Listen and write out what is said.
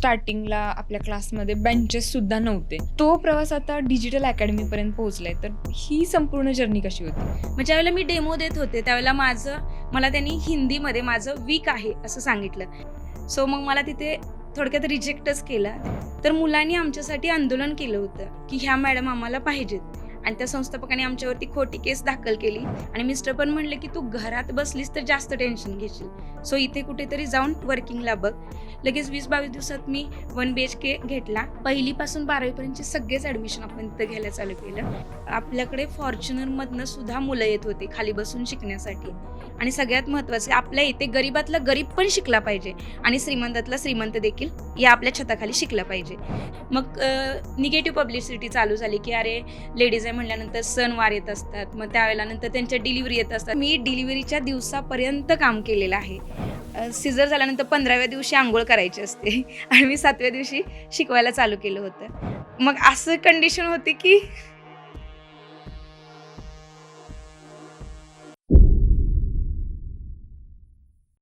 स्टार्टिंगला आपल्या क्लासमध्ये बेंचेस सुद्धा नव्हते. तो प्रवास आता डिजिटल अकॅडमीपर्यंत पोहोचलाय. तर ही संपूर्ण जर्नी कशी होती? मग ज्यावेळेला मी डेमो देत होते त्यावेळेला मला त्यांनी हिंदीमध्ये माझं वीक आहे असं सांगितलं. सो मग मला तिथे थोडक्यात रिजेक्टच केलं. तर मुलांनी आमच्यासाठी आंदोलन केलं होतं की ह्या मॅडम आम्हाला पाहिजेत, आणि त्या संस्थापकाने आमच्यावरती खोटी केस दाखल केली. आणि मिस्टर पण म्हणले की तू घरात बसलीस तर जास्त टेन्शन घेशील, सो इथे कुठेतरी जाऊन वर्किंगला बघ. लगेच 20-22 दिवसात मी 1 BHK घेतला. पहिलीपासून 12वीपर्यंतचे सगळेच ॲडमिशन आपण तिथं घ्यायला चालू केलं. आपल्याकडे फॉर्च्युनरमधनं सुद्धा मुलं येत होती खाली बसून शिकण्यासाठी. आणि सगळ्यात महत्त्वाचं, आपल्या इथे गरीबातला गरीब पण शिकला पाहिजे आणि श्रीमंतातला श्रीमंत देखील या आपल्या छताखाली शिकला पाहिजे. मग निगेटिव्ह पब्लिसिटी चालू झाली की अरे लेडीज आहे म्हणल्यानंतर सणवार येत असतात, मग त्यावेळेला नंतर त्यांच्या डिलिव्हरी येत असतात. मी डिलिव्हरीच्या दिवसापर्यंत काम केलेलं आहे. सिझर झाल्यानंतर 15व्या दिवशी आंघोळ करायची असते आणि मी 7व्या दिवशी शिकवायला चालू केलं होतं. मग असं कंडिशन होती की